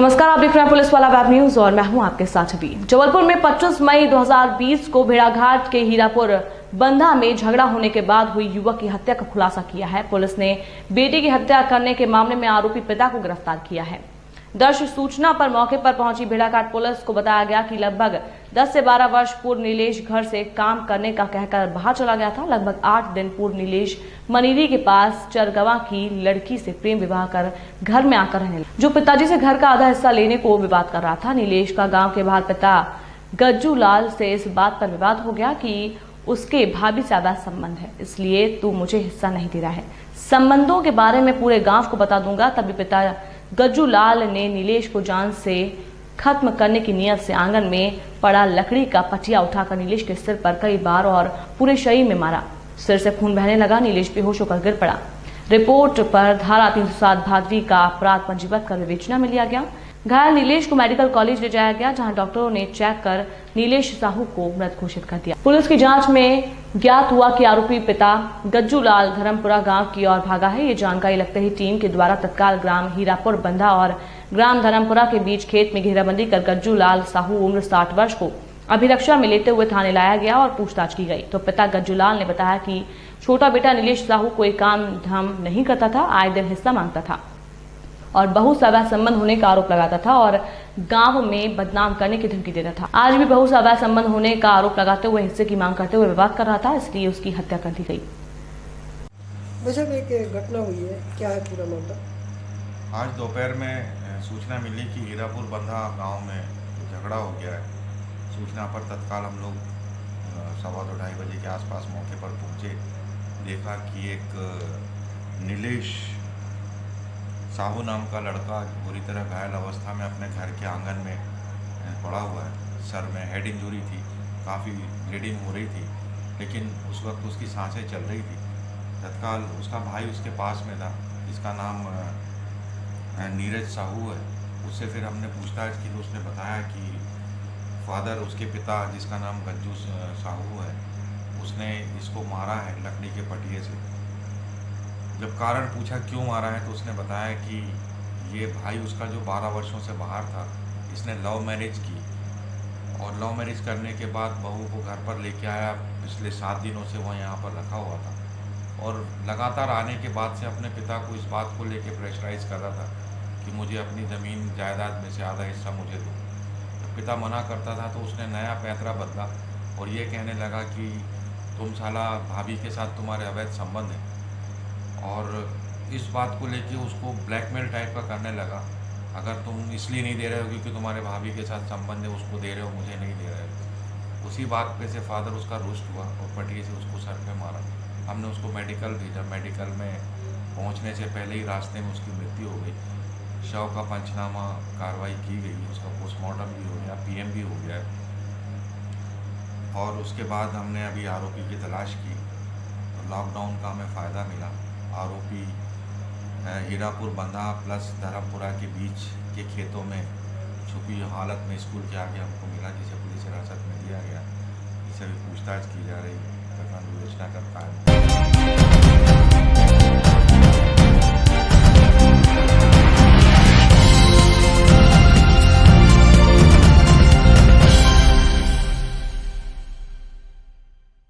नमस्कार, आप देख रहे हैं पुलिस वाला वेब न्यूज और मैं हूं आपके साथ अभी। जबलपुर में 25 मई 2020 को भेड़ाघाट के हीरापुर बंधा में झगड़ा होने के बाद हुई युवक की हत्या का खुलासा किया है। पुलिस ने बेटे की हत्या करने के मामले में आरोपी पिता को गिरफ्तार किया है। दर्ज सूचना पर मौके पर पहुंची भेड़ाघाट पुलिस को बताया गया कि लगभग 10 से 12 वर्ष पूर्व नीलेश घर से काम करने का कहकर बाहर चला गया था। लगभग 8 दिन पूर्व नीलेश मनीरी के पास चरगवा की लड़की से प्रेम विवाह कर घर में आकर रहने लगा, जो पिताजी से घर का आधा हिस्सा लेने को विवाद कर रहा था। नीलेश का गांव के बाहर पिता गज्जू लाल से इस बात पर विवाद हो गया कि उसके भाभी से अवैध संबंध है, इसलिए तू मुझे हिस्सा नहीं दे रहा है। संबंधों के बारे में पूरे गांव को बता दूंगा। तभी पिता गज्जू लाल ने नीलेश को जान से खत्म करने की नियत से आंगन में पड़ा लकड़ी का पटिया उठाकर नीलेश के सिर पर कई बार और पूरे शरीर में मारा। सिर से खून बहने लगा। नीलेश बेहोश होकर गिर पड़ा। रिपोर्ट पर धारा 307 भादवी का अपराध पंजीबद्ध कर विवेचना में लिया गया। घायल नीलेश को मेडिकल कॉलेज ले जाया गया, जहां डॉक्टरों ने चेक कर नीलेश साहू को मृत घोषित कर दिया। पुलिस की जांच में ज्ञात हुआ कि आरोपी पिता गज्जू लाल धर्मपुरा गांव की ओर भागा है। ये जानकारी लगते ही टीम के द्वारा तत्काल ग्राम हीरापुर बंधा और ग्राम धर्मपुरा के बीच खेत में घेराबंदी कर गज्जू लाल साहू उम्र 60 वर्ष को अभिरक्षा में लेते हुए थाने लाया गया और पूछताछ की गई। तो पिता गज्जू लाल ने बताया कि छोटा बेटा नीलेश साहू कोई काम धाम नहीं करता था, आए दिन हिस्सा मांगता था और बहू से अवैध संबंध होने का आरोप लगाता था और गांव में बदनाम करने की धमकी देता था। आज भी बहू से अवैध संबंध होने का आरोप लगाते हुए हिस्से की मांग करते हुए विवाद कर रहा था, इसलिए उसकी हत्या कर दी गई। बेशक एक घटना हुई है, क्या है पूरा मामला? आज दोपहर में सूचना मिली कि हीरापुर बंधा गांव में झगड़ा हो गया है। सूचना पर तत्काल हम लोग 2:15 बजे के आसपास मौके पर पहुंचे। देखा कि एक नीलेश साहू नाम का लड़का बुरी तरह घायल अवस्था में अपने घर के आंगन में पड़ा हुआ है। सर में हेड इंजरी थी, काफ़ी ब्लीडिंग हो रही थी, लेकिन उस वक्त उसकी सांसें चल रही थी। तत्काल उसका भाई उसके पास में था, जिसका नाम नीरज साहू है। उससे फिर हमने पूछताछ की तो उसने बताया कि फादर, उसके पिता जिसका नाम गज्जू साहू है, उसने इसको मारा है लकड़ी के पटिए से। जब कारण पूछा क्यों मारा है तो उसने बताया कि ये भाई उसका जो 12 वर्षों से बाहर था, इसने लव मैरिज की और लव मैरिज करने के बाद बहू को घर पर लेके आया। पिछले 7 दिनों से वह यहाँ पर रखा हुआ था और लगातार आने के बाद से अपने पिता को इस बात को लेके प्रेशराइज कर रहा था कि मुझे अपनी ज़मीन जायदाद में से आधा हिस्सा मुझे दो। जब पिता मना करता था तो उसने नया पैंतरा बदला और ये कहने लगा कि तुम साला भाभी के साथ तुम्हारे अवैध संबंध है, और इस बात को लेके उसको ब्लैकमेल टाइप का करने लगा। अगर तुम इसलिए नहीं दे रहे हो क्योंकि तुम्हारे भाभी के साथ संबंध है, उसको दे रहे हो, मुझे नहीं दे रहे हो। उसी बात पे से फादर उसका रुष्ट हुआ और पटिए से उसको सर पे मारा। हमने उसको मेडिकल भेजा। मेडिकल में पहुंचने से पहले ही रास्ते में उसकी मृत्यु हो गई। शव का पंचनामा कार्रवाई की गई, उसका पोस्टमार्टम भी हो गया, पीएम भी हो गया है। और उसके बाद हमने अभी आरोपी की तलाश की तो लॉकडाउन का हमें फ़ायदा मिला। आरोपी हीरापुर बंधा प्लस धर्मपुरा के बीच के खेतों में छुपी हालत में स्कूल के आगे हमको मिला, जिसे पुलिस हिरासत में लिया गया। इससे भी पूछताछ की जा रही है। विवेचना का कार्य